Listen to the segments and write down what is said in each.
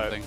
something.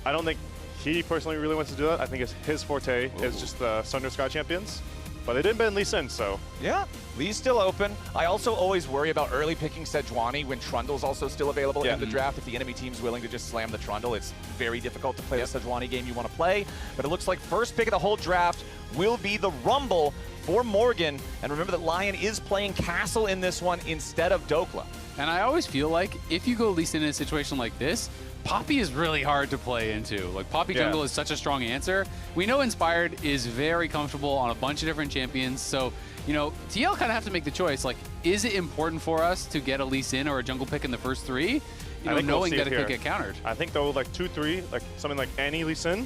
I don't think he personally really wants to do that. I think it's his forte is just the Thunder Sky champions. But they didn't ban Lee Sin, so. Yeah, Lee's still open. I also always worry about early picking Sejuani when Trundle's also still available in the draft. If the enemy team's willing to just slam the Trundle, it's very difficult to play the Sejuani game you want to play. But it looks like first pick of the whole draft will be the Rumble for Morgan. And remember that LYON is playing Castle in this one instead of Dhokla. And I always feel like if you go Lee Sin in a situation like this, Poppy is really hard to play into. Like, Poppy jungle is such a strong answer. We know Inspired is very comfortable on a bunch of different champions, so, you know, TL kind of have to make the choice. Like, is it important for us to get a Lee Sin or a jungle pick in the first 3? You know, knowing that it could get countered. I think they'll like 2-3, like something like any Lee Sin,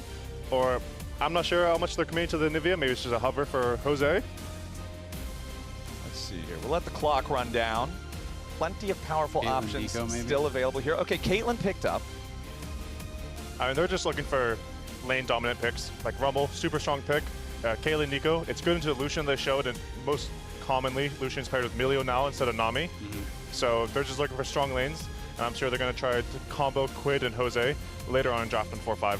or I'm not sure how much they're committing to the Nivea. Maybe it's just a hover for Jose. Let's see here. We'll let the clock run down. Plenty of powerful options still available here. Okay, Caitlyn picked up. I mean, they're just looking for lane dominant picks, like Rumble, super strong pick. Caitlyn, Neeko, it's good into Lucian they showed, and most commonly Lucian's paired with Milio now instead of Nami. So they're just looking for strong lanes, and I'm sure they're going to try to combo QUID and Jose later on in draft in 4-5.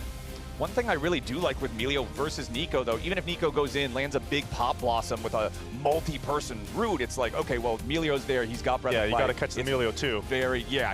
One thing I really do like with Milio versus Neeko, though, even if Neeko goes in, lands a big Pop Blossom with a multi-person root, it's like, okay, well, Milio's there, he's got breath of life. You got to catch the Milio too.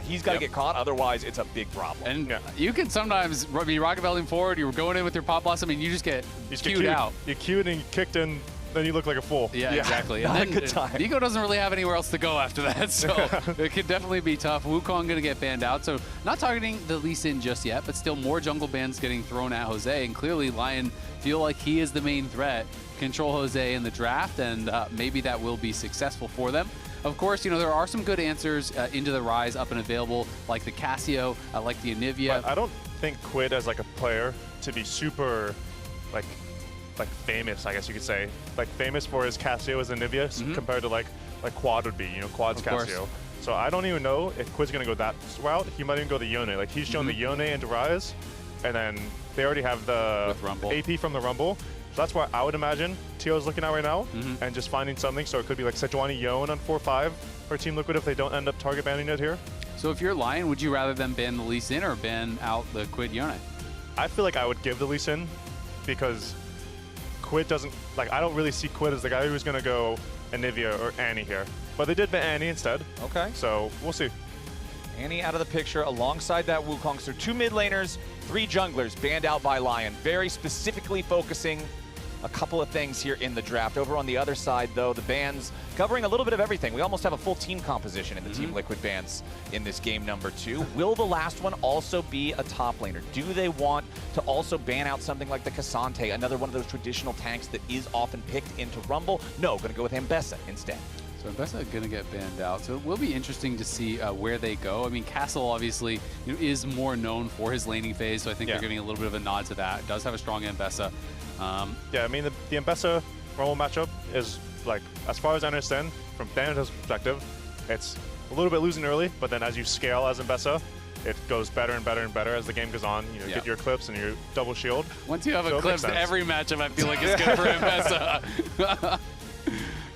He's got to get caught, otherwise it's a big problem. And you can sometimes be rocket belting forward, you're going in with your Pop Blossom, and you just get queued out. You queued and kicked in, then you look like a fool. Yeah, exactly. Not a good time. Neeko doesn't really have anywhere else to go after that, so it could definitely be tough. Wukong going to get banned out, so not targeting the Lee Sin just yet, but still more jungle bans getting thrown at Jose, and clearly LYON feel like he is the main threat. Control Jose in the draft, and maybe that will be successful for them. Of course, you know, there are some good answers into the Ryze up and available, like the Casio, like the Anivia. But I don't think QUID as like a player to be super, like famous, I guess you could say. Like famous for his Casio as Anivia compared to like Quad would be, you know, Quad's Casio. So I don't even know if QUID's gonna go that route. He might even go the Yone. Like he's shown the Yone into Ryze, and then they already have the AP from the Rumble. So that's what I would imagine TO's looking at right now, and just finding something. So it could be like Sejuani Yone on 4-5 for Team Liquid if they don't end up target banning it here. So if you're LYON, would you rather them ban the Lee Sin or ban out the QUID Yone? I feel like I would give the Lee Sin because QUID doesn't, like, I don't really see QUID as the guy who's going to go Anivia or Annie here. But they did ban Annie instead. Okay. So we'll see. Annie out of the picture alongside that Wukong. So 2 mid laners, 3 junglers banned out by LYON. Very specifically focusing a couple of things here in the draft. Over on the other side, though, the bans covering a little bit of everything. We almost have a full team composition in the Team Liquid bans in this game number 2. Will the last one also be a top laner? Do they want to also ban out something like the Cassante, another one of those traditional tanks that is often picked into Rumble? No, going to go with Ambessa instead. So Ambessa going to get banned out. So it will be interesting to see where they go. I mean, Castle obviously is more known for his laning phase, so I think they're giving a little bit of a nod to that. It does have a strong Ambessa. Yeah, I mean, the Ambessa Rumble matchup is, like, as far as I understand, from Thanatos' perspective, it's a little bit losing early, but then as you scale as Ambessa, it goes better and better and better as the game goes on. You know, get your clips and your double shield. Once you have a clip, every matchup I feel like is good for Ambessa.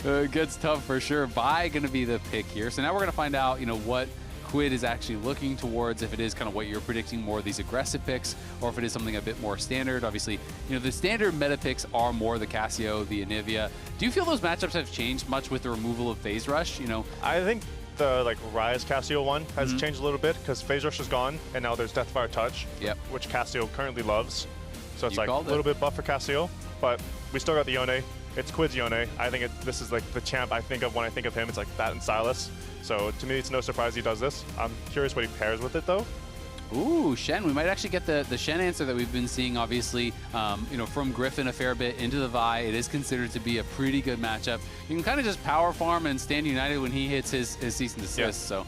It gets tough for sure. Vi going to be the pick here. So now we're going to find out, you know, what QUID is actually looking towards, if it is kind of what you're predicting, more of these aggressive picks, or if it is something a bit more standard. Obviously, you know, the standard meta picks are more the Casio, the Anivia. Do you feel those matchups have changed much with the removal of Phase Rush? You know, I think the Ryze Casio one has changed a little bit because Phase Rush is gone, and now there's Deathfire Touch, which Casio currently loves. So it's like a little bit buff for Casio, but we still got the Yone. It's QUID's Yone. I think this is like the champ I think of when I think of him. It's like that and Silas. So to me, it's no surprise he does this. I'm curious what he pairs with it, though. Ooh, Shen. We might actually get the Shen answer that we've been seeing, obviously, you know, from Griffin a fair bit into the Vi. It is considered to be a pretty good matchup. You can kind of just power farm and stand united when he hits his cease and desist. So,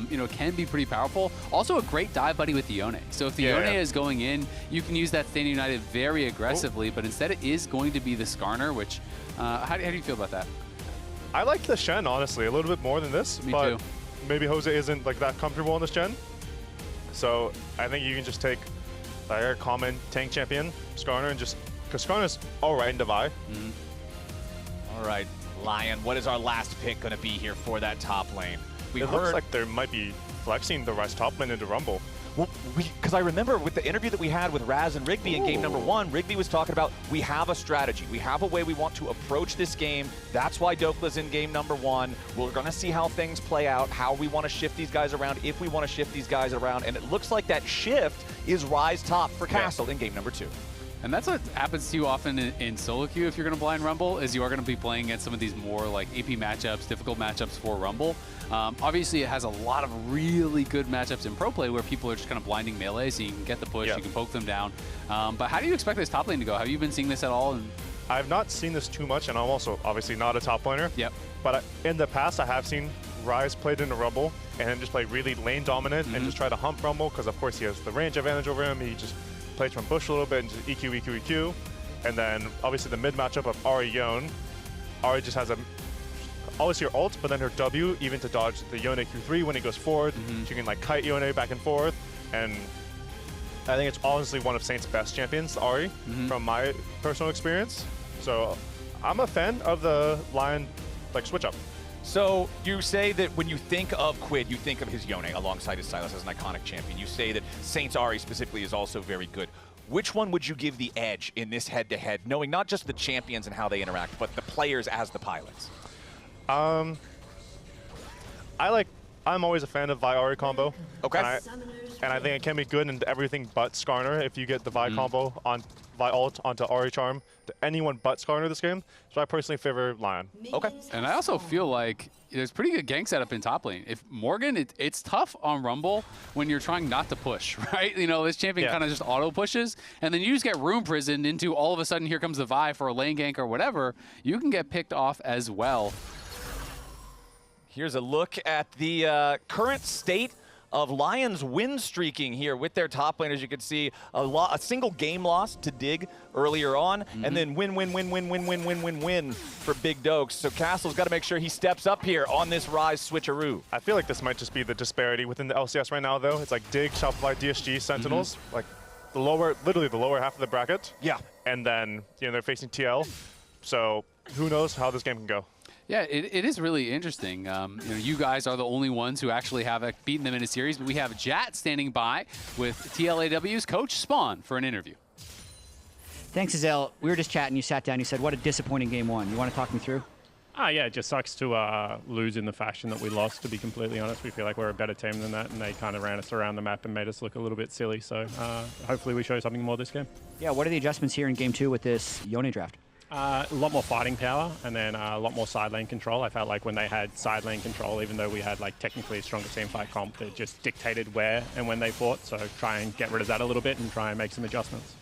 you know, it can be pretty powerful. Also a great dive buddy with the Yone. So if the Yone is going in, you can use that stand united very aggressively, but instead it is going to be the Skarner, which, how do you feel about that? I like the Shen, honestly, a little bit more than this. Me but too. Maybe Jose isn't like that comfortable on this gen. So I think you can just take like a common tank champion, Skarner, and just, because Skarner's all right in Divide. All right, LYON, what is our last pick going to be here for that top lane? It looks like there might be flexing the Ryze top lane into Rumble. Well, because I remember with the interview that we had with Raz and Rigby in game number 1, Rigby was talking about, we have a strategy. We have a way we want to approach this game. That's why Dhokla's in game number 1. We're going to see how things play out, how we want to shift these guys around, if we want to shift these guys around. And it looks like that shift is Ryze top for Castle in game number 2. And that's what happens to you often in solo queue if you're going to blind Rumble, is you are going to be playing against some of these more like AP matchups, difficult matchups for Rumble. Obviously, it has a lot of really good matchups in pro play where people are just kind of blinding melee, so you can get the push, you can poke them down. But how do you expect this top lane to go? Have you been seeing this at all? I've not seen this too much, and I'm also obviously not a top laner. Yep. But in the past, I have seen Ryze played in a Rumble and then just play really lane dominant and just try to hump Rumble, because of course he has the range advantage over him. He just plays from bush a little bit and just EQ, EQ, EQ. And then obviously the mid matchup of Ahri Yone. Ahri just has always your ult, but then her W, even to dodge the Yone Q3 when he goes forward. She can like kite Yone back and forth. And I think it's honestly one of Saint's best champions, Ahri, from my personal experience. So I'm a fan of the LYON like switch up. So you say that when you think of QUID, you think of his Yone alongside his Sylas as an iconic champion. You say that Saint's Ahri specifically is also very good. Which one would you give the edge in this head-to-head, knowing not just the champions and how they interact, but the players as the pilots? I'm always a fan of Vi-Ahri combo. Okay. And I think it can be good in everything but Skarner if you get the Vi combo on Vi ult onto Ahri charm to anyone but Skarner this game. So I personally favor LYON. Okay. And I also feel like there's pretty good gank setup in top lane. If Morgan, it's tough on Rumble when you're trying not to push, right? You know, this champion kind of just auto pushes, and then you just get room prisoned into all of a sudden here comes the Vi for a lane gank or whatever. You can get picked off as well. Here's a look at the current state of LYON's win streaking here with their top lane. As you can see, a single game loss to Dig earlier on, and then win for Big Dokes. So Castle's got to make sure he steps up here on this Ryze switcheroo. I feel like this might just be the disparity within the LCS right now, though. It's like Dig, Shopify, DSG, Sentinels, like the lower, literally the lower half of the bracket. Yeah. And then, you know, they're facing TL. So who knows how this game can go. Yeah, it is really interesting. You know, you guys are the only ones who actually have beaten them in a series, but we have Jat standing by with TLAW's coach Spawn for an interview. Thanks, Azael. We were just chatting. You sat down. You said, what a disappointing game 1. You want to talk me through? Yeah, it just sucks to lose in the fashion that we lost, to be completely honest. We feel like we're a better team than that, and they kind of ran us around the map and made us look a little bit silly. So hopefully we show something more this game. Yeah, what are the adjustments here in game 2 with this Yone draft? A lot more fighting power, and then a lot more side lane control. I felt like when they had side lane control, even though we had like technically a stronger team fight comp, it just dictated where and when they fought. So try and get rid of that a little bit and try and make some adjustments.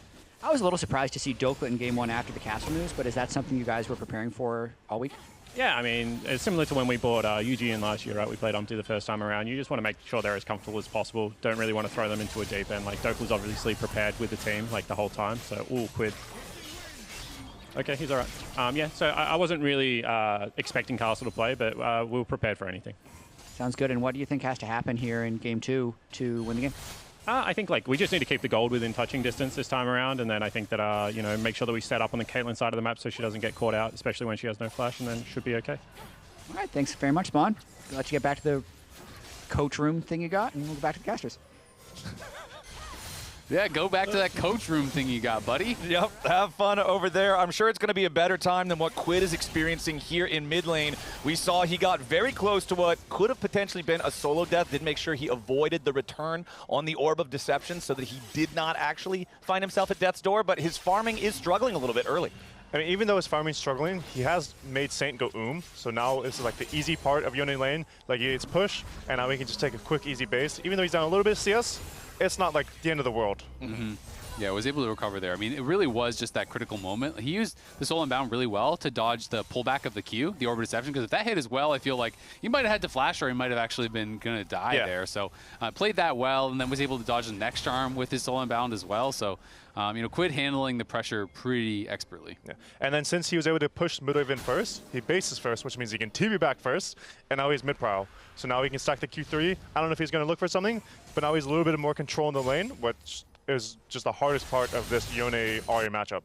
I was a little surprised to see Dhokla in game 1 after the Castle news, but is that something you guys were preparing for all week? Yeah, I mean, it's similar to when we bought UG in last year, right? We played Umpty the first time around. You just want to make sure they're as comfortable as possible. Don't really want to throw them into a deep end. Like, Dhokla's obviously prepared with the team, like, the whole time. So, QUID. Okay, he's all right. Yeah, so I wasn't really expecting Castle to play, but we were prepared for anything. Sounds good. And what do you think has to happen here in game 2 to win the game? I think like we just need to keep the gold within touching distance this time around, and then I think that you know, make sure that we set up on the Caitlyn side of the map so she doesn't get caught out, especially when she has no flash, and then should be okay. All right, thanks very much, Spawn. I'll let you get back to the coach room thing you got, and we'll go back to the casters. Yeah, go back to that coach room thing you got, buddy. Yep, have fun over there. I'm sure it's going to be a better time than what QUID is experiencing here in mid lane. We saw he got very close to what could have potentially been a solo death. Did make sure he avoided the return on the Orb of Deception so that he did not actually find himself at death's door, but his farming is struggling a little bit early. I mean, even though his farming's struggling, he has made Saint go so now this is like the easy part of Yone lane. Like, it's push, and now he can just take a quick, easy base. Even though he's down a little bit of CS, it's not like the end of the world. Yeah, was able to recover there. I mean, it really was just that critical moment. He used the Soul Unbound really well to dodge the pullback of the Q, the Orb of Deception, because if that hit as well, I feel like he might have had to flash or he might have actually been going to die there. So played that well, and then was able to dodge the next charm with his Soul Unbound as well. So, you know, QUID handling the pressure pretty expertly. Yeah. And then since he was able to push mid-wave in first, he bases first, which means he can TV back first, and now he's mid-prowl. So now he can stack the Q3. I don't know if he's going to look for something, but now he's a little bit more control in the lane, which is just the hardest part of this Yone Ahri matchup.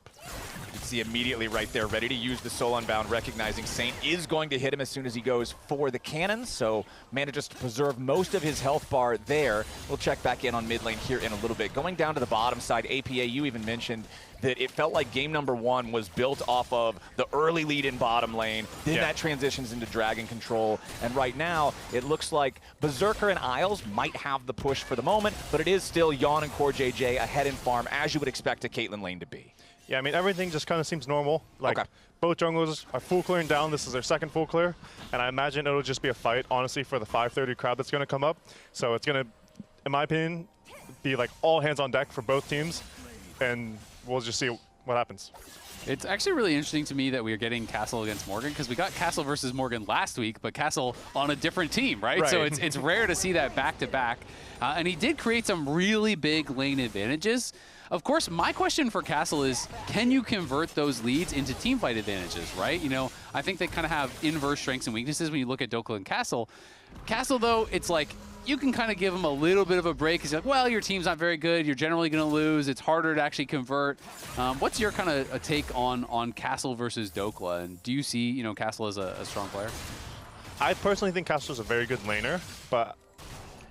See immediately right there, ready to use the Soul Unbound, recognizing Saint is going to hit him as soon as he goes for the cannon, so manages to preserve most of his health bar there. We'll check back in on mid lane here in a little bit. Going down to the bottom side, APA, you even mentioned that it felt like game number 1 was built off of the early lead in bottom lane, then that transitions into Dragon control, and right now it looks like Berserker and Isles might have the push for the moment, but it is still Yeon and CoreJJ ahead in farm, as you would expect a Caitlyn lane to be. Yeah, I mean, everything just kind of seems normal. Like, both junglers are full clearing down. This is their second full clear, and I imagine it'll just be a fight, honestly, for the 530 crowd that's going to come up. So it's going to, in my opinion, be like all hands on deck for both teams, and we'll just see what happens. It's actually really interesting to me that we are getting Castle against Morgan, because we got Castle versus Morgan last week, but Castle on a different team, right? So it's rare to see that back-to-back. And he did create some really big lane advantages. Of course, my question for Castle is, can you convert those leads into teamfight advantages, right? You know, I think they kind of have inverse strengths and weaknesses when you look at Dhokla and Castle. Castle, though, it's like, you can kind of give him a little bit of a break. He's like, well, your team's not very good. You're generally going to lose. It's harder to actually convert. What's your kind of a take on Castle versus Dhokla? And do you see, you know, Castle as a strong player? I personally think Castle's a very good laner, but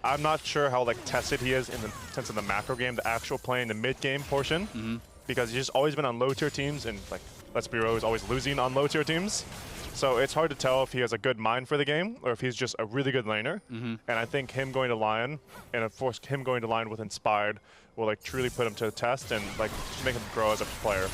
I'm not sure how like tested he is in the sense of the macro game, the actual play in the mid game portion, because he's just always been on low tier teams, and like, let's be real, he's always losing on low tier teams. So it's hard to tell if he has a good mind for the game or if he's just a really good laner. And I think him going to LYON, and of course him going to LYON with Inspired, will like truly put him to the test and like make him grow as a player.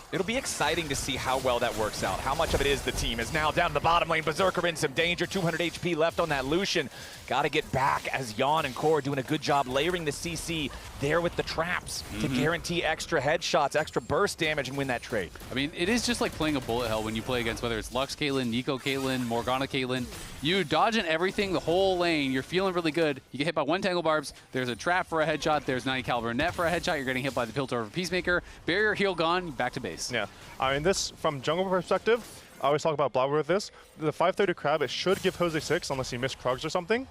It'll be exciting to see how well that works out. How much of it is the team is now down to the bottom lane. Berserker in some danger. 200 HP left on that Lucian. Got to get back as Yeon and Core doing a good job layering the CC there with the traps to guarantee extra headshots, extra burst damage, and win that trade. I mean, it is just like playing a bullet hell when you play against whether it's Lux Caitlyn, Neeko Caitlyn, Morgana Caitlyn. You dodging everything the whole lane. You're feeling really good. You get hit by one Tangle Barbs. There's a trap for a headshot. There's 90 caliber net for a headshot. You're getting hit by the Piltover of a Peacemaker. Barrier heal gone. Back to base. Yeah. I mean, this, from jungle perspective, I always talk about Blabber with this. The 530 crab, it should give Jose 6 unless he missed Krugs or something.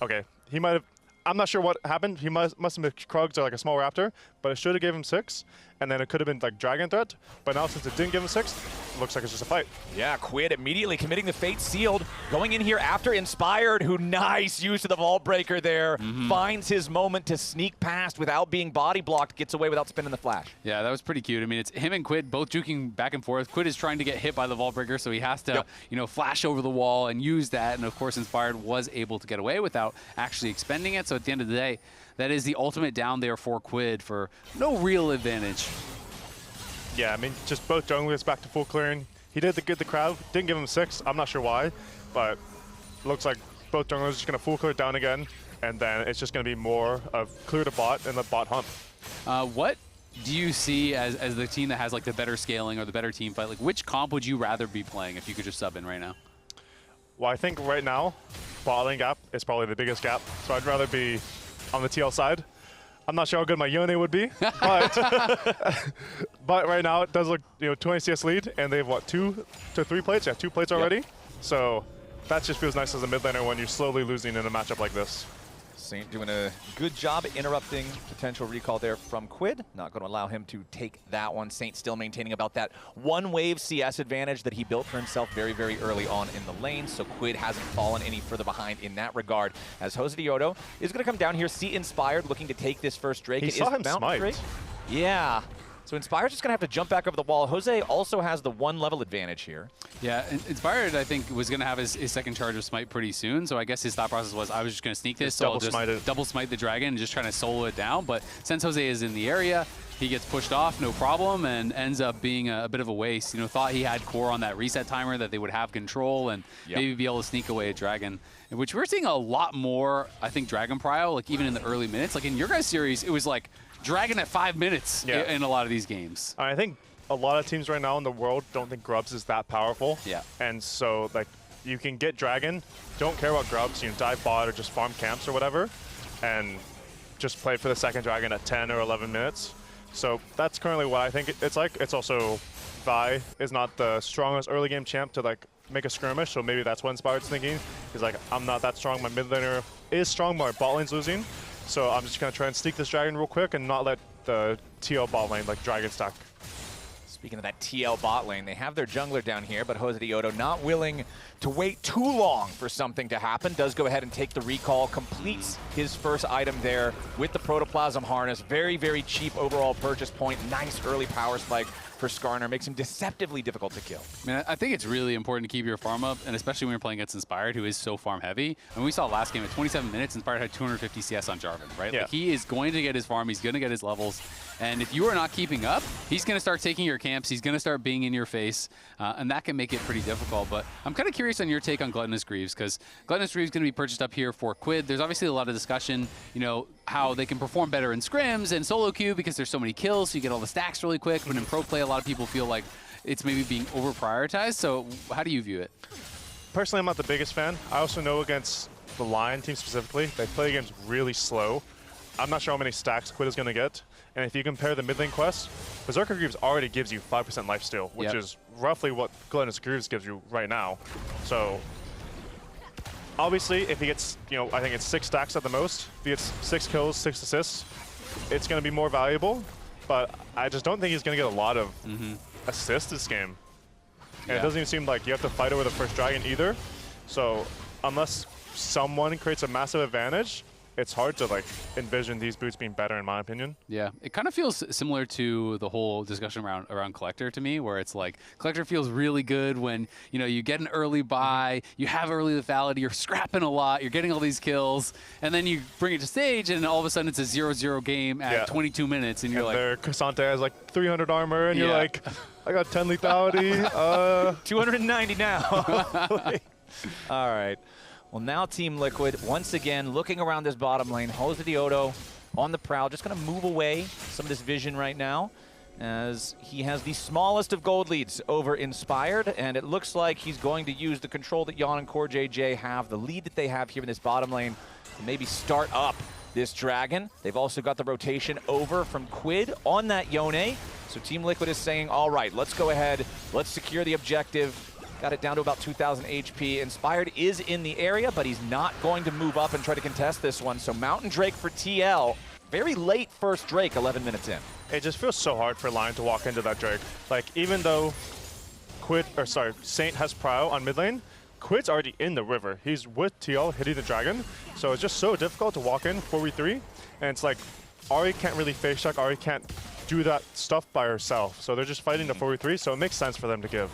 Okay, he might have, I'm not sure what happened. He must have missed Krugs or like a small raptor, but it should have gave him 6, and then it could have been like Dragon Threat. But now since it didn't give him 6, it looks like it's just a fight. Yeah, QUID immediately committing the Fate Sealed, going in here after Inspired, who nice use of the Vault Breaker there, finds his moment to sneak past without being body blocked, gets away without spinning the flash. Yeah, that was pretty cute. I mean, it's him and QUID both juking back and forth. QUID is trying to get hit by the Vault Breaker, so he has to, you know, flash over the wall and use that. And of course, Inspired was able to get away without actually expending it. So at the end of the day, that is the ultimate down there for QUID for no real advantage. Yeah, I mean, just both junglers back to full clearing. He did get the crowd, didn't give him 6. I'm not sure why, but looks like both junglers are just going to full clear down again, and then it's just going to be more of clear to bot and the bot hump. What do you see as the team that has like the better scaling or the better team fight? Like, which comp would you rather be playing if you could just sub in right now? Well, I think right now, bot lane gap is probably the biggest gap, so I'd rather be on the TL side. I'm not sure how good my Yone would be, but but right now it does look, you know, 20 CS lead, and they have what, 2 to 3 plates? Yeah, 2 plates already. So that just feels nice as a mid laner when you're slowly losing in a matchup like this. Saint doing a good job interrupting potential recall there from QUID. Not going to allow him to take that one. Saint still maintaining about that one wave CS advantage that he built for himself very, very early on in the lane. So QUID hasn't fallen any further behind in that regard. As Josedeodo is going to come down here, see Inspired looking to take this first Drake. He saw him smite. Drake. Yeah. So Inspired's just going to have to jump back over the wall. Jose also has the 1 level advantage here. Yeah, Inspired, I think, was going to have his second charge of Smite pretty soon. So I guess his thought process was, I was just going to sneak this, so I'll just double smite the dragon and just trying to solo it down. But since Jose is in the area, he gets pushed off, no problem, and ends up being a bit of a waste. You know, thought he had core on that reset timer, that they would have control and maybe be able to sneak away a dragon, which we're seeing a lot more, I think, Dragon Prio, like even in the early minutes. Like in your guys' series, it was like Dragon at 5 minutes in a lot of these games. I think a lot of teams right now in the world don't think Grubs is that powerful. Yeah. And so, like, you can get Dragon, don't care about Grubs, you know, dive bot or just farm camps or whatever, and just play for the second Dragon at 10 or 11 minutes. So that's currently what I think it's like. It's also, Vi is not the strongest early game champ to, like, make a skirmish, so maybe that's what Inspired's thinking. He's like, I'm not that strong, my mid laner is strong, but my bot lane's losing. So I'm just going to try and sneak this dragon real quick and not let the TL bot lane like dragon stack. Speaking of that TL bot lane, they have their jungler down here, but Josedeodo not willing to wait too long for something to happen. Does go ahead and take the recall, completes his first item there with the Protoplasm Harness. Very, very cheap overall purchase point. Nice early power spike for Skarner. Makes him deceptively difficult to kill. Man, I think it's really important to keep your farm up, and especially when you're playing against Inspired, who is so farm heavy. And we saw last game at 27 minutes, Inspired had 250 CS on Jarvan, right? Yeah. Like, he is going to get his farm, he's going to get his levels, and if you are not keeping up, he's going to start taking your camps, he's going to start being in your face, and that can make it pretty difficult. But I'm kind of curious on your take on Gluttonous Greaves, because Gluttonous Greaves is going to be purchased up here for QUID. There's obviously a lot of discussion, you know, how they can perform better in scrims and solo queue because there's so many kills, so you get all the stacks really quick. But in pro play, a lot of people feel like it's maybe being over-prioritized. So how do you view it? Personally, I'm not the biggest fan. I also know against the LYON team specifically, they play games really slow. I'm not sure how many stacks QUID is going to get. And if you compare the mid lane quest, Berserker Greaves already gives you 5% lifesteal, which is roughly what Gluttonous Greaves gives you right now. So obviously, if he gets, you know, I think it's 6 stacks at the most. If he gets 6 kills, 6 assists, it's going to be more valuable. But I just don't think he's going to get a lot of assists this game. And it doesn't even seem like you have to fight over the first dragon either. So unless someone creates a massive advantage, it's hard to like envision these boots being better, in my opinion. Yeah, it kind of feels similar to the whole discussion around Collector to me, where it's like Collector feels really good when, you know, you get an early buy, you have early lethality, you're scrapping a lot, you're getting all these kills, and then you bring it to stage, and all of a sudden it's a 0-0 game at 22 minutes, and you're like, there, Cassante has like 300 armor, and you're like, I got 10 lethality. 290 now. All right. Well, now Team Liquid, once again, looking around this bottom lane. Josedeodo on the prowl, just going to move away some of this vision right now, as he has the smallest of gold leads over Inspired, and it looks like he's going to use the control that Yeon and CoreJJ have, the lead that they have here in this bottom lane, to maybe start up this dragon. They've also got the rotation over from QUID on that Yone, so Team Liquid is saying, all right, let's go ahead, let's secure the objective. Got it down to about 2,000 HP. Inspired is in the area, but he's not going to move up and try to contest this one. So Mountain Drake for TL. Very late first Drake, 11 minutes in. It just feels so hard for LYON to walk into that Drake. Like, even though Saint has Prow on mid lane, QUID's already in the river. He's with TL hitting the dragon. So it's just so difficult to walk in 4v3. And it's like, Ahri can't really face check. Ahri can't do that stuff by herself. So they're just fighting the 4v3. So it makes sense for them to give.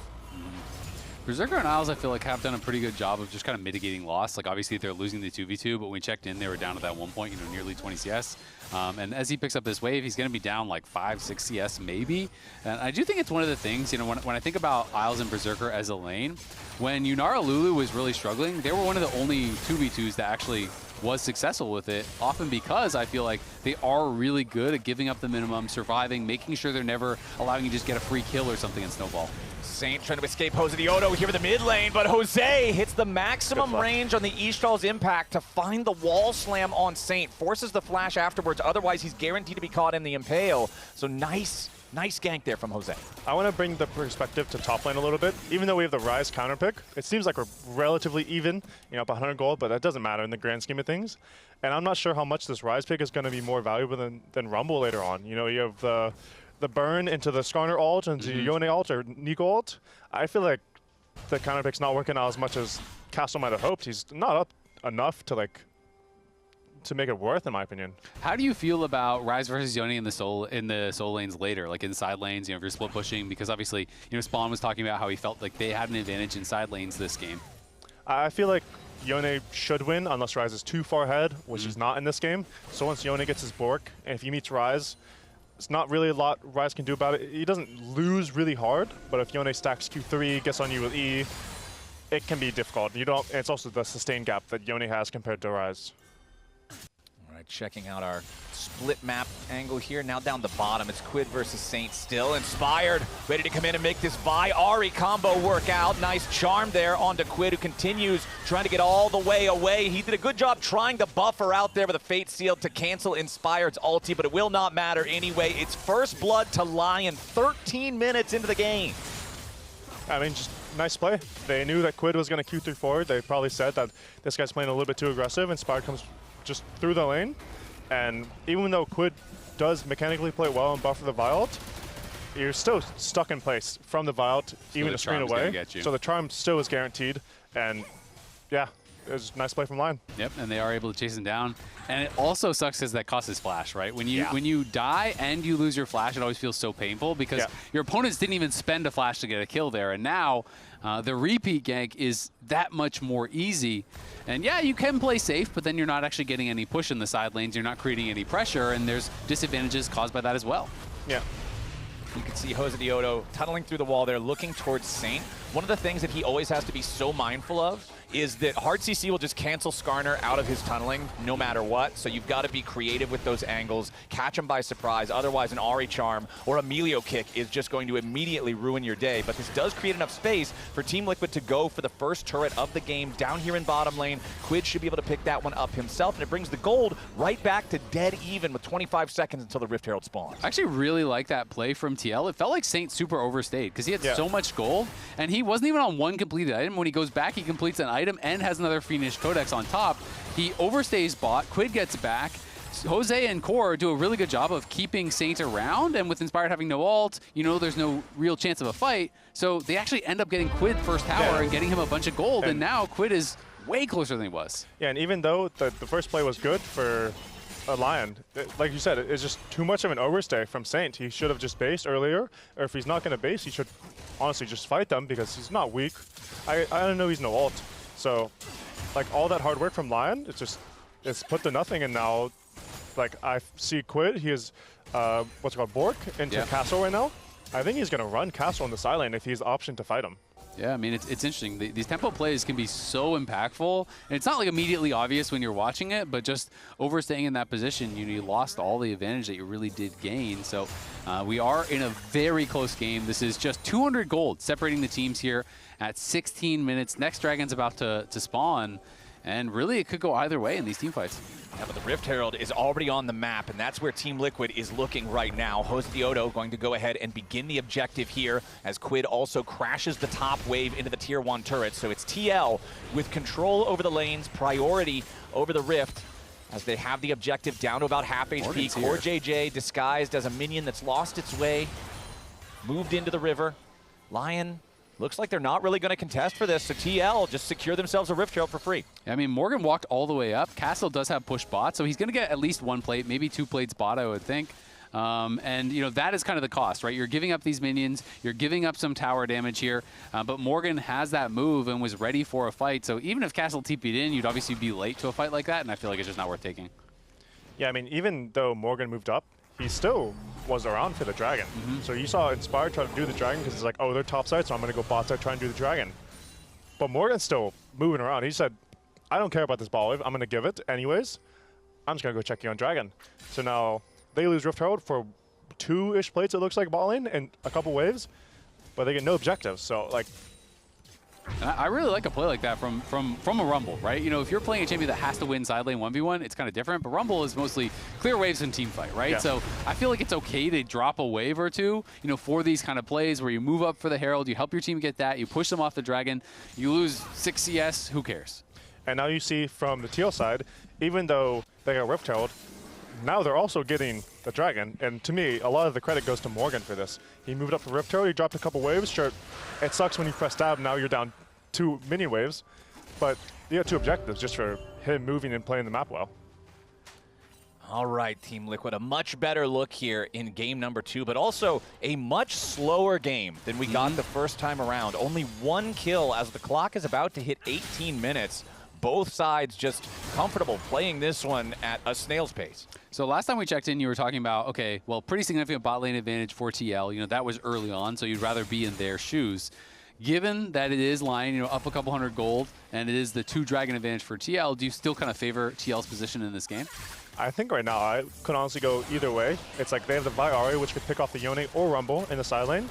Berserker and Isles, I feel like, have done a pretty good job of just kind of mitigating loss. Like, obviously, they're losing the 2v2, but when we checked in, they were down at that one point, you know, nearly 20 CS. And as he picks up this wave, he's going to be down like 5-6 CS maybe. And I do think it's one of the things, you know, when I think about Isles and Berserker as a lane, when Yunara Lulu was really struggling, they were one of the only 2v2s that actually was successful with it, often because I feel like they are really good at giving up the minimum, surviving, making sure they're never allowing you to just get a free kill or something in Snowball. Saint trying to escape Josedeodo here in the mid lane, but Jose hits the maximum range on the Eastral's impact to find the wall slam on Saint. Forces the flash afterwards, otherwise he's guaranteed to be caught in the impale. So nice gank there from Jose. I want to bring the perspective to top lane a little bit. Even though we have the Ryze counter pick, it seems like we're relatively even, you know, up 100 gold, but that doesn't matter in the grand scheme of things. And I'm not sure how much this Ryze pick is going to be more valuable than Rumble later on. You know, you have the burn into the Skarner ult and the Yone ult or Neeko ult. I feel like the counter pick's not working out as much as Castle might have hoped. He's not up enough to like to make it worth, in my opinion. How do you feel about Ryze versus Yone in the soul lanes later, like in side lanes? You know, if you're split pushing, because obviously, you know, Spawn was talking about how he felt like they had an advantage in side lanes this game. I feel like Yone should win unless Ryze is too far ahead, which is not in this game. So once Yone gets his Bork, and if he meets Ryze, it's not really a lot Ryze can do about it. He doesn't lose really hard, but if Yone stacks Q3, gets on you with E, it can be difficult. You don't. It's also the sustain gap that Yone has compared to Ryze. All right, checking out our split map angle here. Now down the bottom, it's QUID versus Saint still. Inspired, ready to come in and make this Vi Ahri combo work out. Nice charm there onto QUID, who continues trying to get all the way away. He did a good job trying to buffer out there with a Fate Seal to cancel Inspired's ulti, but it will not matter anyway. It's first blood to LYON 13 minutes into the game. I mean, just nice play. They knew that QUID was going to Q3 forward. They probably said that this guy's playing a little bit too aggressive. Inspired comes just through the lane. And even though QUID does mechanically play well and buffer the Vi ult, you're still stuck in place from the Vial, even a screen away. So the charm still is guaranteed. And yeah, it was a nice play from LYON. Yep, and they are able to chase him down. And it also sucks because that costs his flash, right? When you die and you lose your flash, it always feels so painful because your opponents didn't even spend a flash to get a kill there. And now the repeat gank is that much more easy. And yeah, you can play safe, but then you're not actually getting any push in the side lanes. You're not creating any pressure, and there's disadvantages caused by that as well. Yeah. You can see Josedeodo tunneling through the wall there, looking towards Saint. One of the things that he always has to be so mindful of is that hard CC will just cancel Skarner out of his tunneling no matter what, so you've got to be creative with those angles, catch him by surprise, otherwise an Ahri charm or a Milio kick is just going to immediately ruin your day. But this does create enough space for Team Liquid to go for the first turret of the game down here in bottom lane. QUID should be able to pick that one up himself, and it brings the gold right back to dead even with 25 seconds until the Rift Herald spawns. I actually really like that play from TL. It felt like Saint super overstayed because he had so much gold, and he wasn't even on one completed item. When he goes back, he completes an item and has another finished codex on top. He overstays bot, QUID gets back. Jose and Core do a really good job of keeping Saint around, and with Inspired having no ult, you know there's no real chance of a fight. So they actually end up getting QUID first tower and getting him a bunch of gold, and now QUID is way closer than he was. Yeah, and even though the first play was good for LYON, like you said, it's just too much of an overstay from Saint. He should have just based earlier, or if he's not going to base, he should honestly just fight them because he's not weak. I don't know, he's no ult. So, like, all that hard work from LYON, it's put to nothing, and now, like, I see QUID, he is, what's it called, Bork into Castle right now. I think he's going to run Castle on the side lane if he's the option to fight him. Yeah, I mean, it's interesting. These tempo plays can be so impactful. And it's not like immediately obvious when you're watching it, but just overstaying in that position, you lost all the advantage that you really did gain. So we are in a very close game. This is just 200 gold separating the teams here at 16 minutes. Next Dragon's about to spawn. And really, it could go either way in these team fights. Yeah, but the Rift Herald is already on the map, and that's where Team Liquid is looking right now. Josedeodo going to go ahead and begin the objective here as QUID also crashes the top wave into the Tier 1 turret. So it's TL with control over the lanes, priority over the Rift, as they have the objective down to about half HP. CoreJJ disguised as a minion that's lost its way, moved into the river. LYON looks like they're not really going to contest for this, so TL just secure themselves a Rift Herald for free. I mean, Morgan walked all the way up. Castle does have push bot, so he's going to get at least one plate, maybe 2 plates bot, I would think. And, you know, that is kind of the cost, right? You're giving up these minions, you're giving up some tower damage here, but Morgan has that move and was ready for a fight. So even if Castle TP'd in, you'd obviously be late to a fight like that, and I feel like it's just not worth taking. Yeah, I mean, even though Morgan moved up, he still was around for the Dragon. So you saw Inspired try to do the Dragon because it's like, oh, they're top side, so I'm going to go bot side, try and do the Dragon. But Morgan's still moving around. He said, I don't care about this ball wave. I'm going to give it anyways. I'm just going to go check Yeon Dragon. So now they lose Rift Herald for 2-ish plates, it looks like, bot lane, and a couple waves, but they get no objectives. So, like, and I really like a play like that from a Rumble, right? You know, if you're playing a champion that has to win side lane 1v1, it's kind of different, but Rumble is mostly clear waves and team fight, right? Yeah. So I feel like it's okay to drop a wave or two, you know, for these kind of plays where you move up for the Herald, you help your team get that, you push them off the Dragon, you lose 6 CS, who cares? And now you see from the TL side, even though they got Rift Herald, now they're also getting the Dragon, and to me, a lot of the credit goes to Morgan for this. He moved up for Rift Herald, he dropped a couple waves, sure, it sucks when you press tab, now you're down 2 mini waves, but you have 2 objectives just for him moving and playing the map well. All right, Team Liquid, a much better look here in game number 2, but also a much slower game than we got the first time around. Only 1 kill as the clock is about to hit 18 minutes. Both sides just comfortable playing this one at a snail's pace. So last time we checked in, you were talking about, okay, well, pretty significant bot lane advantage for TL. You know, that was early on, so you'd rather be in their shoes. Given that it is LYON, you know, up a couple hundred gold, and it is the 2 Dragon advantage for TL, do you still kind of favor TL's position in this game? I think right now I could honestly go either way. It's like they have the Ahri, which could pick off the Yone or Rumble in the side lane.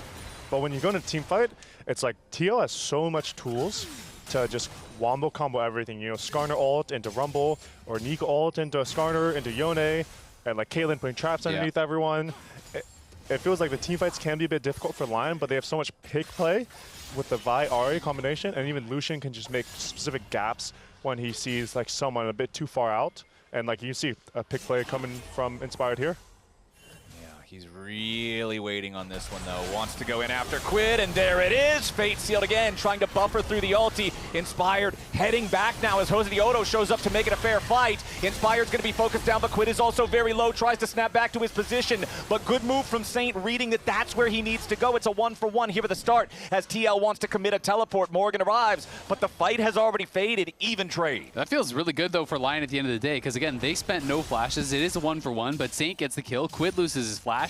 But when you go into team fight, it's like TL has so much tools to just wombo combo everything. You know, Skarner ult into Rumble, or Neeko ult into Skarner, into Yone, and like Caitlyn putting traps underneath everyone. It feels like the team fights can be a bit difficult for LYON, but they have so much pick play with the Ahri combination, and even Lucian can just make specific gaps when he sees like someone a bit too far out. And like you see a pick play coming from Inspired here. he's really waiting on this one, though. Wants to go in after QUID, and there it is. Fate sealed again, trying to buffer through the ulti. Inspired heading back now as Josedeodo shows up to make it a fair fight. Inspired's going to be focused down, but QUID is also very low, tries to snap back to his position. But good move from Saint, reading that that's where he needs to go. It's a 1-for-1 here at the start as TL wants to commit a teleport. Morgan arrives, but the fight has already faded. Even trade. That feels really good, though, for LYON at the end of the day, because, again, they spent no flashes. It is a 1-for-1, but Saint gets the kill. QUID loses his flash,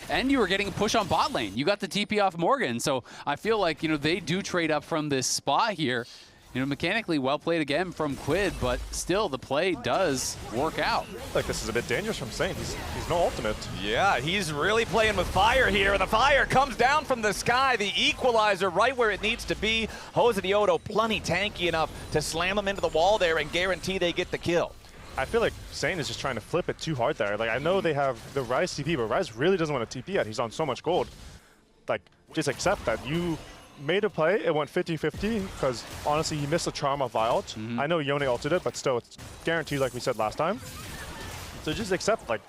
and you were getting a push on bot lane. You got the TP off Morgan, so I feel like, you know, they do trade up from this spot here. You know, mechanically well played again from QUID, but still the play does work out. Like, this is a bit dangerous from Saint. He's no ultimate. Yeah, he's really playing with fire here, and the fire comes down from the sky. The equalizer right where it needs to be. Josedeodo plenty tanky enough to slam him into the wall there and guarantee they get the kill. I feel like Saint is just trying to flip it too hard there. Like, I know they have the Ryze TP, but Ryze really doesn't want to TP yet. He's on so much gold. Like, just accept that. You made a play, it went 50-50, because honestly, he missed a charm of Violet. I know Yone ulted it, but still, it's guaranteed like we said last time. So just accept, like,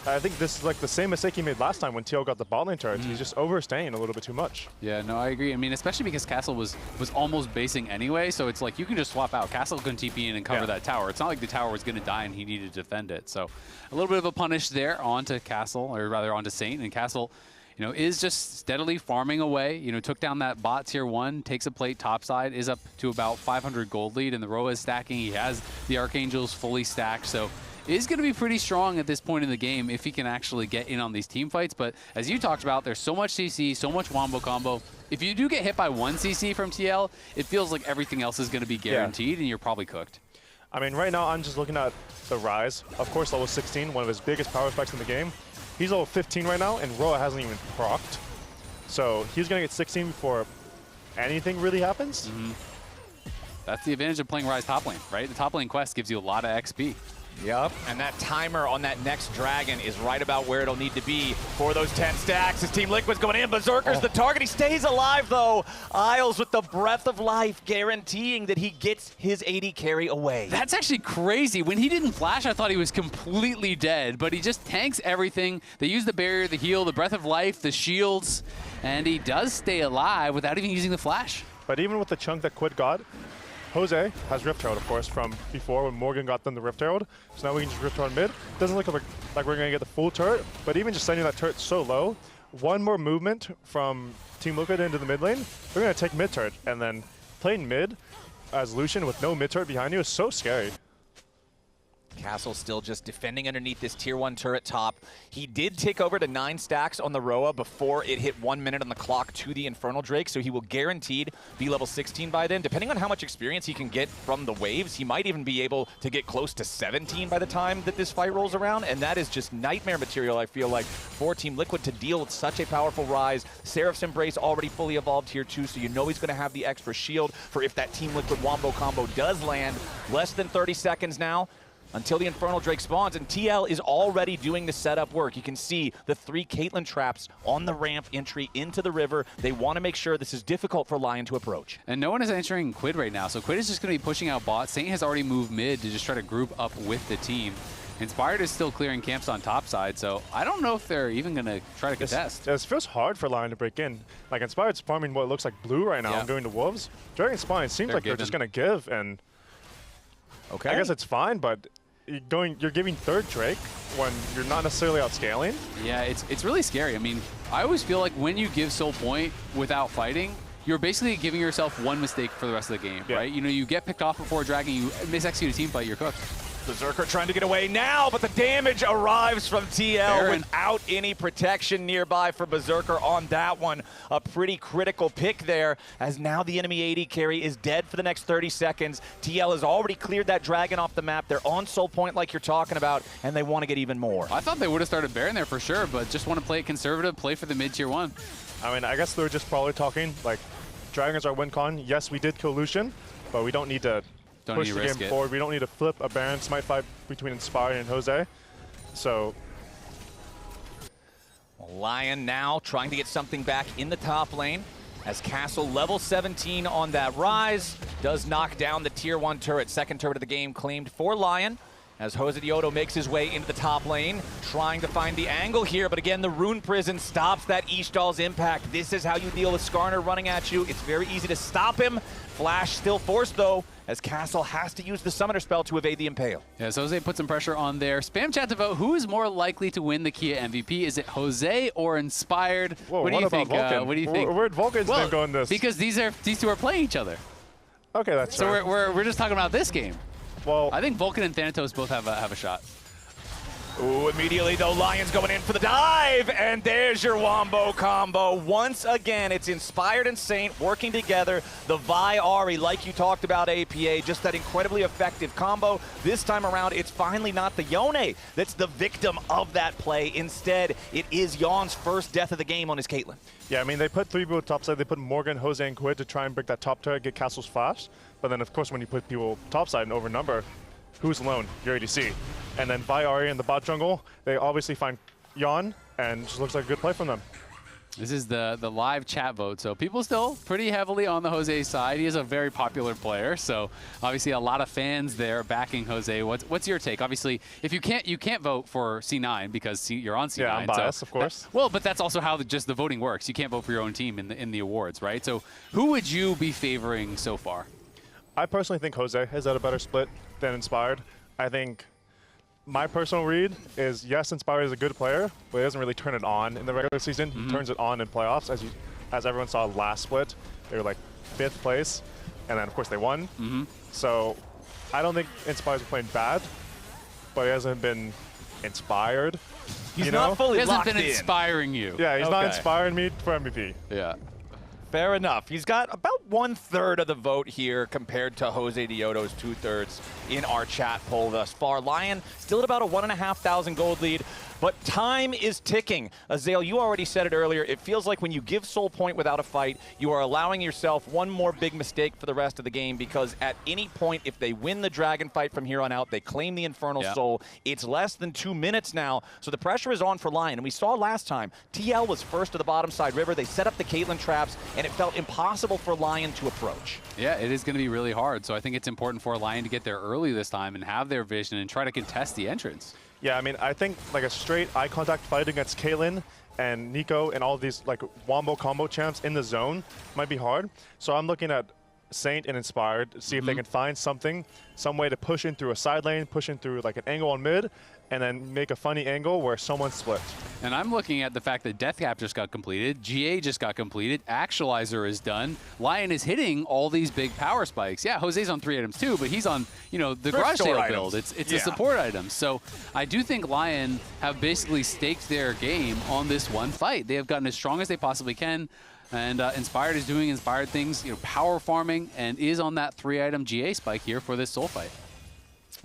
I think this is like the same mistake he made last time when TL got the bot lane turret. He's just overstaying a little bit too much. Yeah, no, I agree. I mean, especially because Castle was almost basing anyway, so it's like you can just swap out. Castle can TP in and cover that tower. It's not like the tower was going to die and he needed to defend it. So a little bit of a punish there onto Castle, or rather onto Saint, and Castle, you know, is just steadily farming away. You know, took down that bot tier 1, takes a plate topside, is up to about 500 gold lead, and the Roa is stacking. He has the Archangels fully stacked, so is going to be pretty strong at this point in the game if he can actually get in on these team fights. But as you talked about, there's so much CC, so much wombo combo. If you do get hit by 1 CC from TL, it feels like everything else is going to be guaranteed, and you're probably cooked. I mean, right now, I'm just looking at the Ryze. Of course, level 16, one of his biggest power specs in the game. He's level 15 right now, and Roa hasn't even procced. So he's going to get 16 before anything really happens. That's the advantage of playing Ryze top lane, right? The top lane quest gives you a lot of XP. Yep, and that timer on that next dragon is right about where it'll need to be for those 10 stacks. His Team Liquid's going in. Berserker's the target. He stays alive, though. Isles with the breath of life, guaranteeing that he gets his AD carry away. That's actually crazy. When he didn't flash, I thought he was completely dead, but he just tanks everything. They use the barrier, the heal, the breath of life, the shields, and he does stay alive without even using the flash. But even with the chunk that QUID got, Jose has Rift Herald, of course, from before when Morgan got them the Rift Herald. So now we can just Rift Herald mid. Doesn't look like we're going to get the full turret, but even just sending that turret so low, one more movement from Team Liquid into the mid lane, they're going to take mid turret. And then playing mid as Lucian with no mid turret behind you is so scary. Castle still just defending underneath this tier 1 turret top. He did tick over to 9 stacks on the Roa before it hit 1 minute on the clock to the Infernal Drake, so he will guaranteed be level 16 by then. Depending on how much experience he can get from the waves, he might even be able to get close to 17 by the time that this fight rolls around, and that is just nightmare material, I feel like, for Team Liquid to deal with such a powerful Ryze. Seraph's Embrace already fully evolved here too, so you know he's going to have the extra shield for if that Team Liquid wombo combo does land. Less than 30 seconds now until the Infernal Drake spawns, and TL is already doing the setup work. You can see the 3 Caitlyn traps on the ramp entry into the river. They want to make sure this is difficult for LYON to approach. And no one is entering QUID right now, so QUID is just going to be pushing out bot. Saint has already moved mid to just try to group up with the team. Inspired is still clearing camps on top side, so I don't know if they're even going to try to contest. It feels hard for LYON to break in. Like, Inspired's farming what looks like blue right now and going to Wolves. Dragon Spawn, it seems like they're just going to give, and I guess it's fine, but you're giving third Drake when you're not necessarily outscaling. Yeah, it's really scary. I mean, I always feel like when you give Soul Point without fighting, you're basically giving yourself one mistake for the rest of the game, right? You know, you get picked off before Dragon, you mis-execute a team fight, you're cooked. Berserker trying to get away now, but the damage arrives from TL without any protection nearby for Berserker on that one. A pretty critical pick there, as now the enemy AD carry is dead for the next 30 seconds. TL has already cleared that Dragon off the map. They're on Soul Point like you're talking about, and they want to get even more. I thought they would have started Baron there for sure, but just want to play it conservative, play for the mid-tier 1. I mean, I guess they're just probably talking, like, Dragons are win con. Yes, we did kill Lucian, but we don't need to push the game forward. We don't need to flip a Baron Smite fight between Inspired and Jose. So LYON now trying to get something back in the top lane, as Castle level 17 on that Ryze does knock down the tier 1 turret. Second turret of the game claimed for LYON. as Josedeodo makes his way into the top lane, trying to find the angle here, but again, the Rune Prison stops that Ishtal's impact. This is how you deal with Skarner running at you. It's very easy to stop him. Flash still forced, though, as Castle has to use the Summoner spell to evade the Impale. Yeah, so Jose put some pressure on there. Spam chat to vote. Who is more likely to win the Kia MVP? Is it Jose or Inspired? Whoa, what do you think? What do you think? Where'd Vulcan's name go in this? Because these two are playing each other. Okay, that's so fair. we're just talking about this game. Well, I think Vulcan and Thanatos both have a shot. Ooh, immediately though, Lion's going in for the dive, and there's your Wombo combo. Once again, it's Inspired and Saint working together. The Vi Ahri, like you talked about, APA, just that incredibly effective combo. This time around, it's finally not the Yone that's the victim of that play. Instead, it is Yeon's first death of the game on his Caitlyn. Yeah, I mean, they put 3 people topside. They put Morgan, Jose, and QUID to try and break that top turret, get Castle's flash. But then, of course, when you put people topside and overnumber, who's alone? Your ADC. And then Vi Ahri in the bot jungle, they obviously find Yeon, and just looks like a good play from them. This is the live chat vote, so people still pretty heavily on the Jose side. He is a very popular player, so obviously a lot of fans there backing Jose. What's your take? Obviously, if you can't vote for C9 because you're on C9. Yeah, I'm biased, so of course. Well, but that's also how just the voting works. You can't vote for your own team in the awards, right? So who would you be favoring so far? I personally think Jose has had a better split than Inspired. I think my personal read is, yes, Inspired is a good player, but he doesn't really turn it on in the regular season. He turns it on in playoffs, as everyone saw last split. They were like 5th place, and then of course they won. So I don't think Inspired's playing bad, but he hasn't been inspired. He's not fully locked in. He hasn't been in. inspiring you. Yeah, he's not inspiring me for MVP. Yeah. Fair enough. He's got about 1/3 of the vote here compared to Josedeodo's 2/3 in our chat poll thus far. Lion still at about a 1,500 gold lead, but time is ticking. Azael, you already said it earlier. It feels like when you give Soul Point without a fight, you are allowing yourself one more big mistake for the rest of the game, because at any point, if they win the Dragon fight from here on out, they claim the Infernal Soul. It's less than 2 minutes now, so the pressure is on for Lion. And we saw last time, TL was first to the bottom side river. They set up the Caitlyn traps, and it felt impossible for Lion to approach. Yeah, it is going to be really hard. So I think it's important for Lion to get there early this time and have their vision and try to contest the entrance. Yeah, I mean, I think like a straight eye contact fight against Caitlyn and Neeko and all of these like Wombo combo champs in the zone might be hard. So I'm looking at Saint and Inspired to see if they can find some way to push in through a side lane, push in through like an angle on mid, and then make a funny angle where someone splits. And I'm looking at the fact that Death Cap just got completed, GA just got completed, Actualizer is done, Lion is hitting all these big power spikes. Yeah, Jose's on 3 items too, but he's on, you know, the garage sale build. It's a support item. So I do think Lion have basically staked their game on this one fight. They have gotten as strong as they possibly can. And Inspired is doing Inspired things, you know, power farming, and is on that 3-item GA spike here for this Soul fight.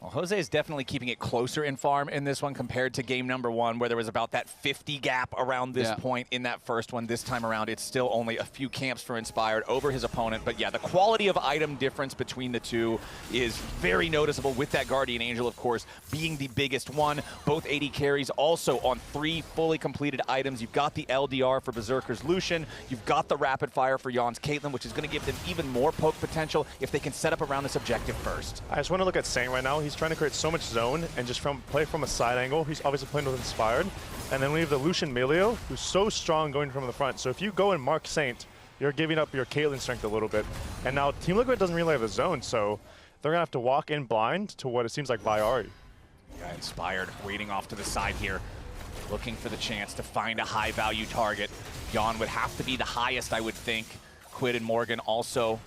Well, Jose is definitely keeping it closer in farm in this one compared to game number 1, where there was about that 50 gap around this point in that first one. This time around, it's still only a few camps for Inspired over his opponent. But yeah, the quality of item difference between the two is very noticeable, with that Guardian Angel, of course, being the biggest one. Both AD carries also on 3 fully completed items. You've got the LDR for Berserker's Lucian. You've got the Rapid Fire for Yeon's Caitlyn, which is going to give them even more poke potential if they can set up around this objective first. I just want to look at Saint right now. He's trying to create so much zone and just play from a side angle. He's obviously playing with Inspired. And then we have the Lucian Milio, who's so strong going from the front. So if you go and mark Saint, you're giving up your Caitlyn strength a little bit. And now Team Liquid doesn't really have a zone, so they're going to have to walk in blind to what it seems like Vi Ahri. Yeah, Inspired waiting off to the side here, looking for the chance to find a high-value target. Yeon would have to be the highest, I would think. QUID and Morgan also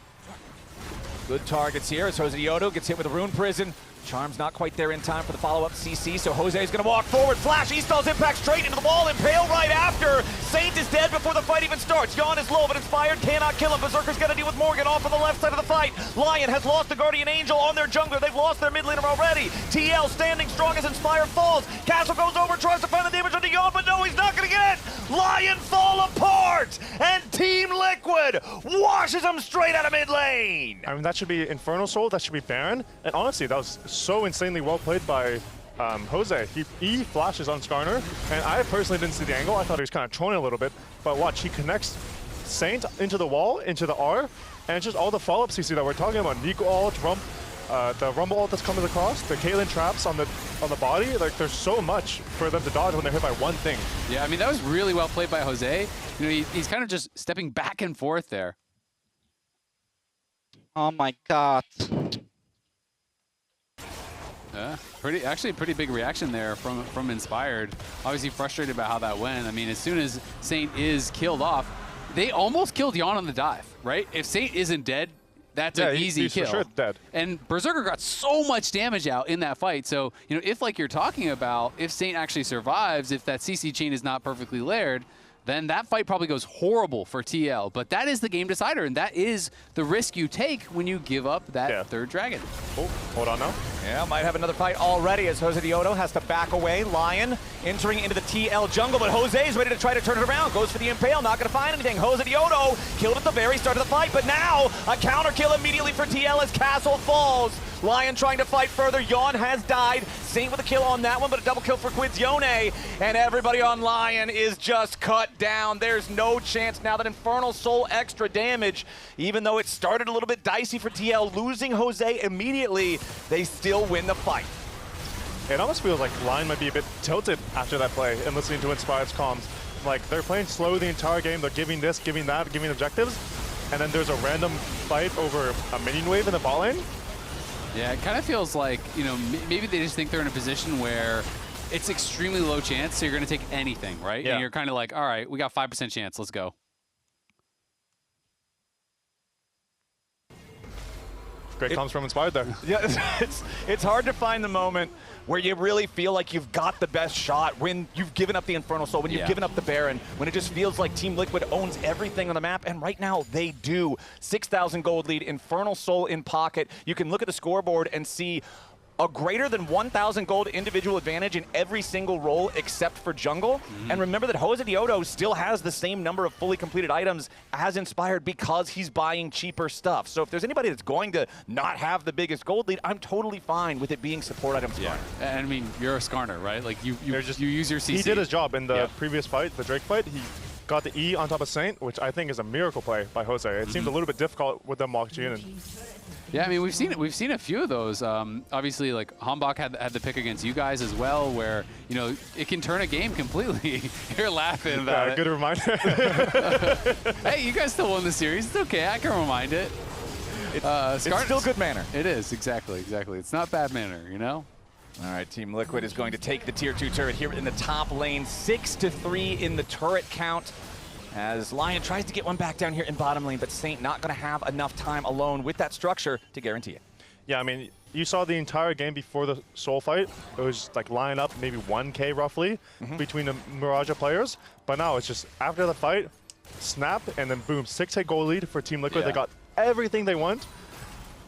good targets here as Josedeodo gets hit with a Rune Prison. Charm's not quite there in time for the follow-up CC, so Jose's going to walk forward. Flash, eStal's impact straight into the wall, Impale right after. Saint is dead before the fight even starts. Yeon is low, but Inspired cannot kill him. Berserker's got to deal with Morgan off on the left side of the fight. Lion has lost the Guardian Angel on their jungler. They've lost their mid laner already. TL standing strong as Inspired falls. Castle goes over, tries to find the damage onto Yeon, but no, he's not going to get it. Lion fall apart, and Team Liquid washes him straight out of mid lane. I mean, that should be Infernal Soul, that should be Baron. And honestly, that was so insanely well played by Jose. He flashes on Skarner, and I personally didn't see the angle. I thought he was kind of trolling a little bit, but watch, he connects Saint into the wall, into the R, and just all the follow-up CC that we're talking about. Neeko ult, Rump, the rumble ult that's coming across, the Caitlyn traps on the body, like there's so much for them to dodge when they're hit by one thing. Yeah, I mean, that was really well played by Jose. You know, he's kind of just stepping back and forth there. Oh my god. Actually a pretty big reaction there from Inspired. Obviously frustrated about how that went. I mean, as soon as Saint is killed off, they almost killed Yeon on the dive, right? If Saint isn't dead, that's an easy he's kill. For sure dead. And Berserker got so much damage out in that fight. So, you know, if like you're talking about, if Saint actually survives, if that CC chain is not perfectly layered, then that fight probably goes horrible for TL. But that is the game decider, and that is the risk you take when you give up that third dragon. Oh, hold on now. Yeah, might have another fight already as Josedeodo has to back away. Lion entering into the TL jungle, but Jose is ready to try to turn it around. Goes for the Impale, not going to find anything. Josedeodo killed at the very start of the fight, but now a counter kill immediately for TL as Castle falls. Lion trying to fight further. Yeon has died. Saint with a kill on that one, but a double kill for QUID's Yone. And everybody on Lion is just cut down. There's no chance now that Infernal Soul extra damage. Even though it started a little bit dicey for TL, losing Jose immediately, they still win the fight. It almost feels like Lion might be a bit tilted after that play and listening to Inspired's comms. Like, they're playing slow the entire game. They're giving this, giving that, giving objectives. And then there's a random fight over a minion wave in the bot lane. Yeah, it kind of feels like, you know, maybe they just think they're in a position where it's extremely low chance, so you're going to take anything, right? Yeah. And you're kind of like, all right, we got 5% chance, let's go. Great comms from Inspired there. Yeah, it's hard to find the moment where you really feel like you've got the best shot, when you've given up the Infernal Soul, when you've given up the Baron, when it just feels like Team Liquid owns everything on the map, and right now they do. 6,000 gold lead, Infernal Soul in pocket. You can look at the scoreboard and see a greater than 1,000 gold individual advantage in every single role except for jungle. And remember that Josedeodo still has the same number of fully completed items as Inspired because he's buying cheaper stuff. So if there's anybody that's going to not have the biggest gold lead, I'm totally fine with it being support items. Yeah, and I mean, you're a Skarner, right? Like, you use your CC. He did his job in the previous fight, the Drake fight. He got the E on top of Saint, which I think is a miracle play by Jose. It seemed a little bit difficult with them walking in. Yeah, I mean, we've seen a few of those. Obviously, like Hambach had the pick against you guys as well, where, you know, it can turn a game completely. You're laughing about it. Good reminder. Hey, you guys still won the series. It's okay. I can remind it. It's still good manner. It is, exactly. It's not bad manner, you know? All right, Team Liquid is going to take the Tier 2 turret here in the top lane. 6-3 in the turret count, as Lion tries to get one back down here in bottom lane, but Saint not going to have enough time alone with that structure to guarantee it. Yeah, I mean, you saw the entire game before the Soul fight. It was like line up maybe 1K roughly between the Mirage players. But now it's just after the fight, snap, and then boom, 6-hit goal lead for Team Liquid. They got everything they want.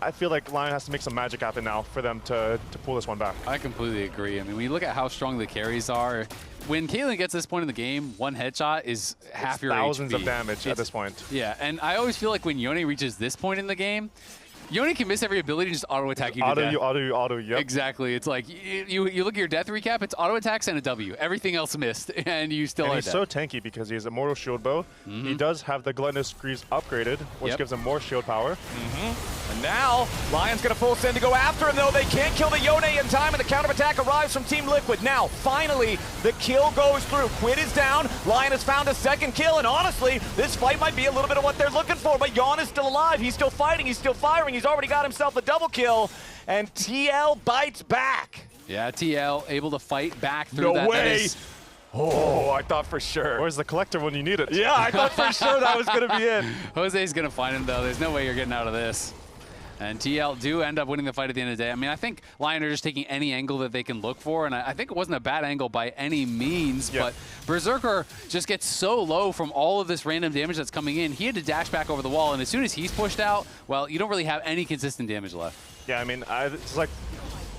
I feel like Lion has to make some magic happen now for them to pull this one back. I completely agree. I mean, when you look at how strong the carries are, when Caitlyn gets this point in the game, one headshot is half your thousands HP. of damage at this point. Yeah, and I always feel like when Yone reaches this point in the game, Yone can miss every ability and just auto-attack you to death. Auto, yep. Exactly. It's like, you look at your death recap, it's auto-attacks and a W. Everything else missed, and you still are he's dead. so tanky because he has Immortal Shield Bow. He does have the Gluttonous Greaves upgraded, which gives him more shield power. And now, Lion's going to full send to go after him, though. They can't kill the Yone in time, and the counterattack arrives from Team Liquid. Now, finally, the kill goes through. QUID is down. Lion has found a second kill, and honestly, this fight might be a little bit of what they're looking for, but Yeon is still alive. He's still fighting. He's still firing. He's already got himself a double kill, and TL bites back. Yeah, TL able to fight back through that. No way. Oh, I thought for sure. Where's the collector when you need it? Yeah, I thought for sure that was going to be it. Jose's going to find him, though. There's no way you're getting out of this. And TL do end up winning the fight at the end of the day. I mean, I think Lion are just taking any angle that they can look for, and I think it wasn't a bad angle by any means, but Berserker just gets so low from all of this random damage that's coming in. He had to dash back over the wall, and as soon as he's pushed out, well, you don't really have any consistent damage left. Yeah, I mean, it's like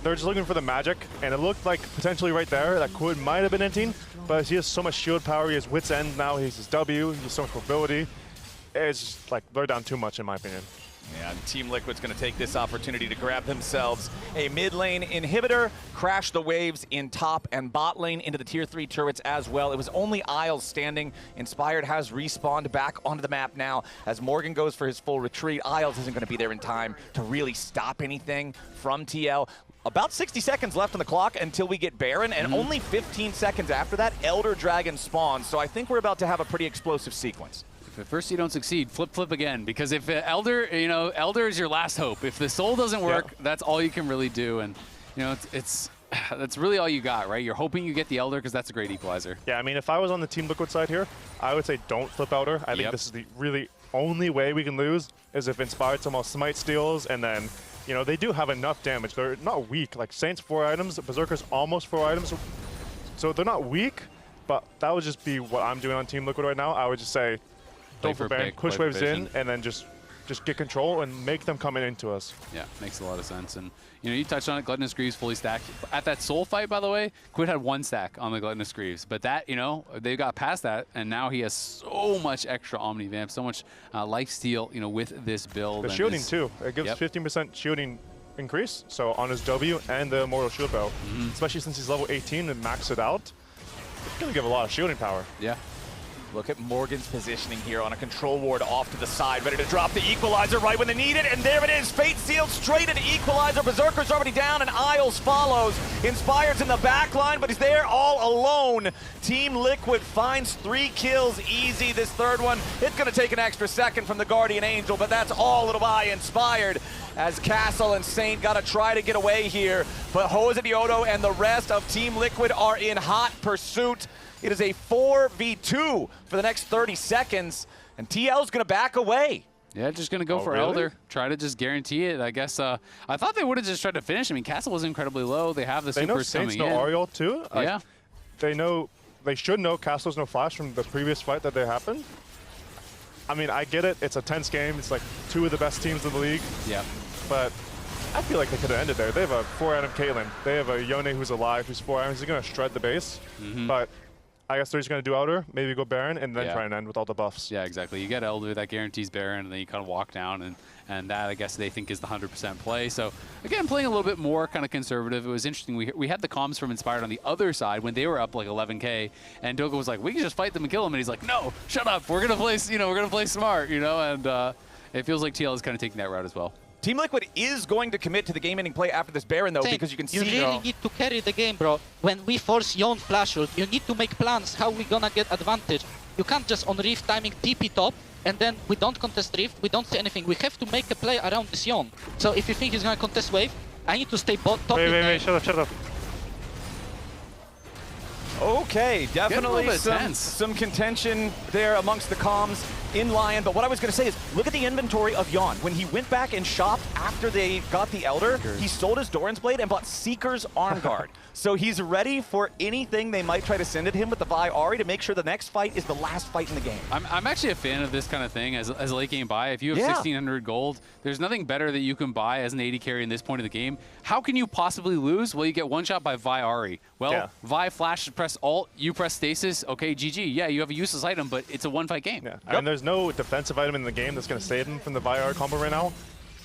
they're just looking for the magic, and it looked like potentially right there that QUID might have been inting, but he has so much shield power, he has Wit's End now, he has his W, he has so much mobility. It's just like they're down too much in my opinion. Yeah, Team Liquid's going to take this opportunity to grab themselves a mid lane inhibitor, crash the waves in top and bot lane into the tier 3 turrets as well. It was only Isles standing. Inspired has respawned back onto the map now. As Morgan goes for his full retreat, Isles isn't going to be there in time to really stop anything from TL. About 60 seconds left on the clock until we get Baron, and only 15 seconds after that, Elder Dragon spawns. So I think we're about to have a pretty explosive sequence. If at first you don't succeed, flip again. Because if Elder, Elder is your last hope. If the soul doesn't work, that's all you can really do. And, that's really all you got, right? You're hoping you get the Elder because that's a great equalizer. Yeah, I mean, if I was on the Team Liquid side here, I would say don't flip Elder. I think this is the really only way we can lose is if Inspired somehow smite steals, and then, they do have enough damage. They're not weak. Like, Saint's 4 items, Berserker's almost 4 items. So they're not weak, but that would just be what I'm doing on Team Liquid right now. I would just say, don't for Baron, push waves in, and then just get control and make them come into us. Yeah, makes a lot of sense. And, you touched on it, Gluttonous Greaves fully stacked. At that soul fight, by the way, QUID had 1 stack on the Gluttonous Greaves. But that, they got past that, and now he has so much extra Omni Vamp, so much lifesteal, with this build. The shielding, too. It gives 15% shielding increase, so on his W and the Immortal Shield Bow. Especially since he's level 18 and maxed it out, it's going to give a lot of shielding power. Yeah. Look at Morgan's positioning here on a control ward off to the side, ready to drop the equalizer right when they need it, and there it is, Fate sealed straight into equalizer. Berserker's already down, and Isles follows. Inspired's in the back line, but he's there all alone. Team Liquid finds 3 kills easy. This third one, it's gonna take an extra second from the Guardian Angel, but that's all it'll buy Inspired, as Castle and Saint gotta try to get away here, but Josedeodo and the rest of Team Liquid are in hot pursuit. It is a 4v2 for the next 30 seconds, and TL's going to back away. Yeah, just going to go for really? Elder. Try to just guarantee it. I guess I thought they would have just tried to finish. I mean, Castle was incredibly low. They have the supers coming in. They know Saints know Ariel too. Yeah. They should know Castle's no flash from the previous fight that they happened. I mean, I get it. It's a tense game. It's like 2 of the best teams in the league. Yeah. But I feel like they could have ended there. They have a 4-item Caitlyn. They have a Yone who's alive, who's 4 items. He's going to shred the base. But I guess they're just going to do Elder, maybe go Baron, and then try and end with all the buffs. Yeah, exactly. You get Elder, that guarantees Baron, and then you kind of walk down, and that, I guess, they think is the 100% play. So, again, playing a little bit more kind of conservative. It was interesting. We had the comms from Inspired on the other side when they were up like 11K, and Dhokla was like, we can just fight them and kill them, and he's like, no, shut up. We're going to play, we're going to play smart, and it feels like TL is kind of taking that route as well. Team Liquid is going to commit to the game-ending play after this Baron, though, because you can see... You really need to carry the game, bro. When we force Yone flash ult, you need to make plans how we're gonna get advantage. You can't just on Rift timing TP top, and then we don't contest Rift, we don't see anything. We have to make a play around this Yone. So if you think he's gonna contest wave, I need to stay top. Wait, shut up. Okay, definitely tense. some contention there amongst the comms in LYON, but what I was going to say is, look at the inventory of Yeon. When he went back and shopped after they got the Elder, he sold his Doran's Blade and bought Seeker's Arm Guard. So he's ready for anything they might try to send at him with the Vi Ahri to make sure the next fight is the last fight in the game. I'm actually a fan of this kind of thing as a late game buy. If you have 1,600 gold, there's nothing better that you can buy as an AD carry in this point of the game. How can you possibly lose? Well, you get one shot by Vi Ahri. Well, Vi flash, press alt, you press stasis, okay, GG. Yeah, you have a useless item, but it's a one-fight game. Yeah, and there's no defensive item in the game that's going to save him from the Vi Ahri combo right now,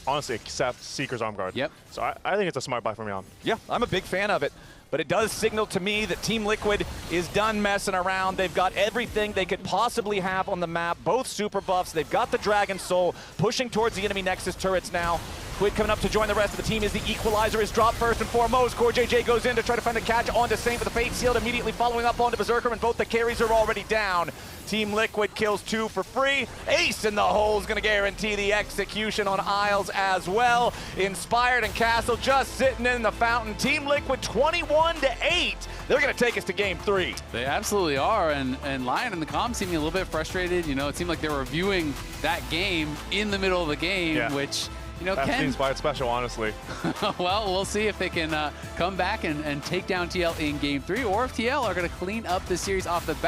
honestly, except Seeker's Arm Guard. Yep. So I think it's a smart buy from Yeon. Yeah, I'm a big fan of it. But it does signal to me that Team Liquid is done messing around. They've got everything they could possibly have on the map, both super buffs. They've got the Dragon Soul pushing towards the enemy Nexus turrets now. QUID coming up to join the rest of the team as the equalizer is dropped first and foremost. CoreJJ goes in to try to find a catch onto Saint with the Fate Sealed, immediately following up onto Berserker, and both the carries are already down. Team Liquid kills 2 for free. Ace in the hole is going to guarantee the execution on Isles as well. Inspired and Castle just sitting in the fountain. Team Liquid 21-8. They're going to take us to game 3. They absolutely are, and LYON and the comms seeming a little bit frustrated. It seemed like they were reviewing that game in the middle of the game, which... That seems quite special, honestly. Well, we'll see if they can come back and take down TL in Game 3, or if TL are going to clean up the series off the bat.